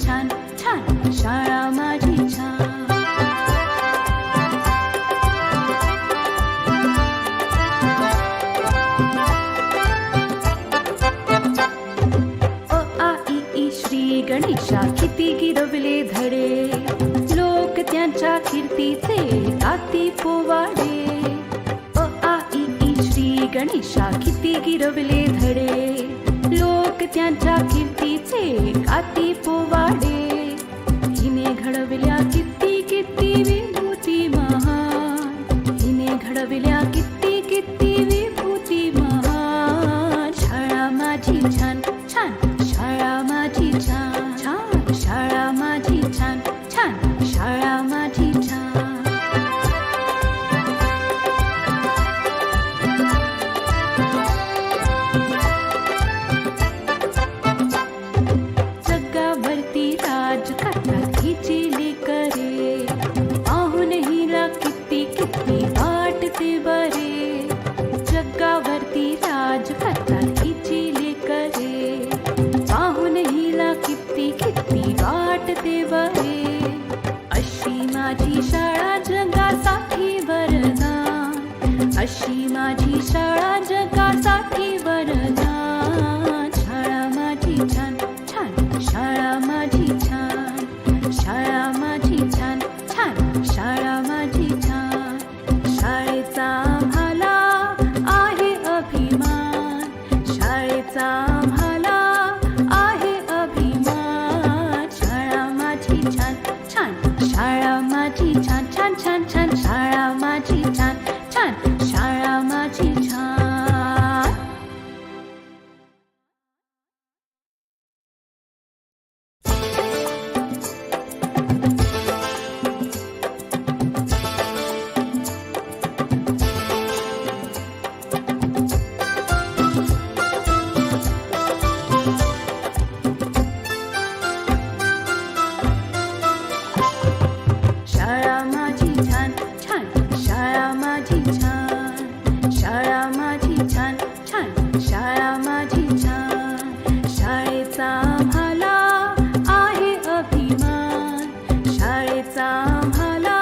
छान छान शाळा माझी छान. अ आ इ ई श्री गणेशा किती गिरवले धडे, लोक त्यांच्या कीर्तीचे गाती पोवाडे. अ आ इ ई श्री गणेशा किती गिरवले धडे, लोक त्यांच्या कीर्तीचे गाती पोवाडे. हिने घडविल्या किती किती विभूती महान, हिने घडविल्या किती किती विभूती महान. शाळा माझी छान छान शाळा माझी छान छान शाळा माझी छान छान शाळा माझी छान. जगावरती राज करतात हिची लेकरे, पाहून हिला किती किती वाटते बरे. जगावरती राज करतात हिची लेकरे, पाहून हिला किती किती वाटते बरे. अशी माझी शाळा जगासाठी वरदान, अशी माझी शाळा जगासाठी वरदान. शाळा माझी छान छान शाळा माझी छान शाळा माझी छान छान शाळा माझी छान. शाळेचा आम्हाला आहे अभिमान, शाळेचा आम्हाला आहे अभिमान. शाळा माझी छान छान शाळा माझी छान छान छान छान शाळा माझी छान छान शाळा माझी छान. शाळा माझी छान छान शाळा माझी छान शाळा माझी छान छान शाळा माझी छान. शाळेचा आम्हाला आहे अभिमान, शाळेचा आम्हाला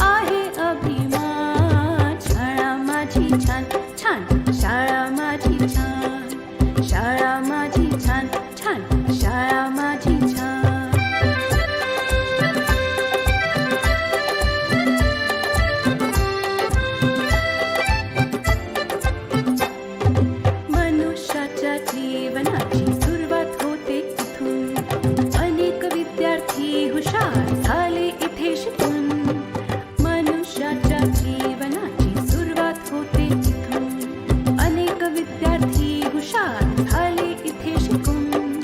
आहे अभिमान. शाळा माझी छान छान शाळा माझी छान शाळा माझी छान छान शाळा माझी छान. मनुष्याच्या जीवनाची सुरुवात होते इथून, अनेक विद्यार्थी हुशार झाले इथे शिकून. मनुष्याच्या जीवनाची सुरुवात होते इथून, अनेक विद्यार्थी हुशार झाले इथे शिकून.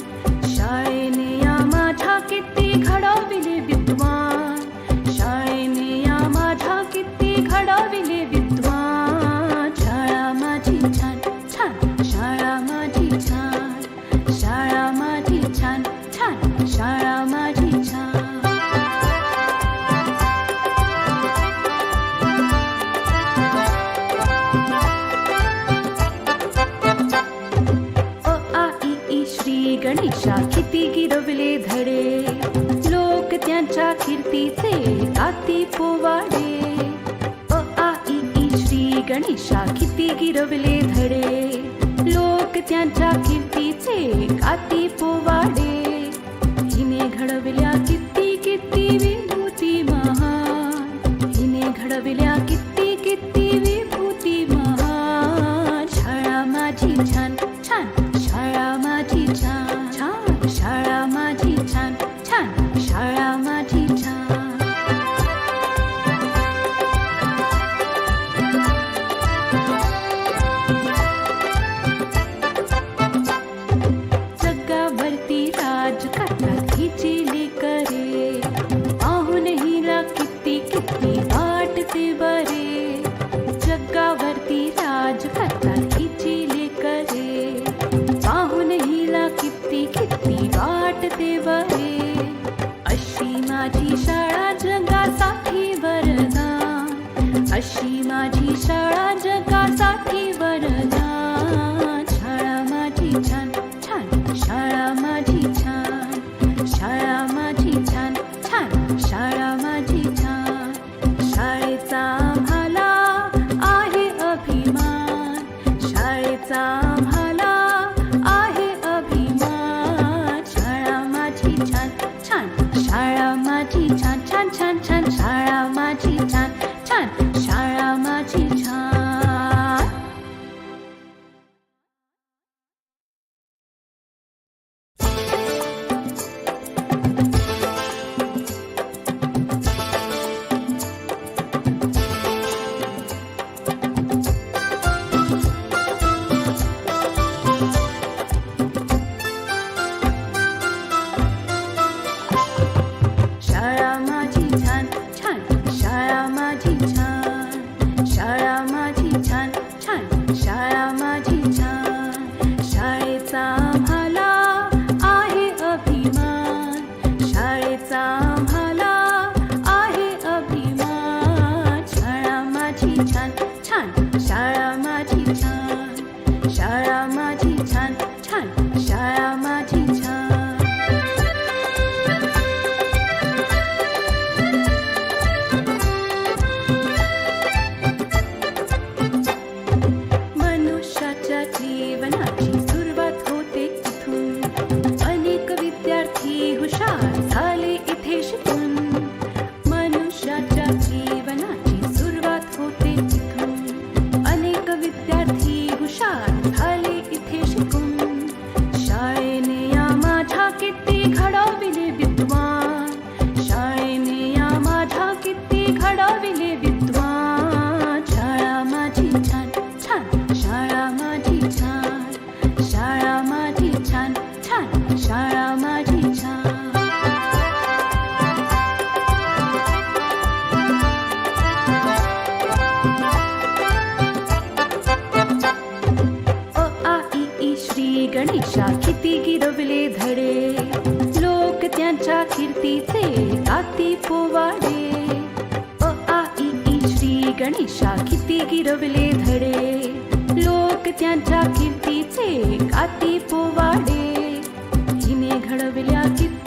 शाळेने या माझ्या किती घडविले विद्वान, शाळेने या माझ्या किती घडविले विद्वान. शाळा माझी छान छान शाळा माझी छान शाळा माझी छान छान शाळा माझी छान. अ आ इ ई श्री गणेशा किती गिरवले धडे, लोक त्यांच्या कीर्तीचे गाती पोवाडे. अ आ इ ई श्री गणेशा किती गिरवले धडे, लोक त्यांच्या कीर्तीचे गाती पोवाडे. हिने घडविल्या किती किती विभूती महान, हिने घडविल्या किती किती विभूती महान. शाळा माझी छान छान शाळा माझी छान छान शाळा माझी छान छान शाळा माझी छान. जगावरती राज करतात हिची लेकरे, पाहून हिला किती किती वाटते बरे. जगावरती राज करतात हिची लेकरे, पाहून हिला किती किती वाटते बरे. अशी माझी छान छान छान छान शाळा माझी छान छान शाळा माझी छान. शाळा माझी छान छान शाळा माझी छान शाळा माझी छान छान शाळा माझी छान. शाळेचा आम्हाला आहे अभिमान शाळेचा आम्हाला आहे अभिमान. शाळा माझी छान छान शाळा माझी छान शाळा माझी छान छान शाळा माझी छान. मनुष्याच्या जीवनाची सुरुवात होते इथून. अनेक विद्यार्थी हुशार झाले इथे शिकून. मनुष्याच्या जीवनाची सुरुवात होते इथून. अनेक विद्यार्थी हुशार झाले इथे शिकून. शाळेने या माझ्या किती घडविले विद्वान. शाळेने या माझ्या किती घडविले विद्वान. शाळा माझी छान छान शाळा माझी छान शाळा माझी छान छान शाळा माझी छान. अ आ इ ई श्री गणेशा किती गिरवले धडे. लोक त्यांच्या कीर्तीचे गाती पोवाडे. अ आ इ ई श्री गणेशा किती गिरवले धडे. लोक त्यांच्या कीर्तीचे गाती पोवाडे. हिने घडविल्या किती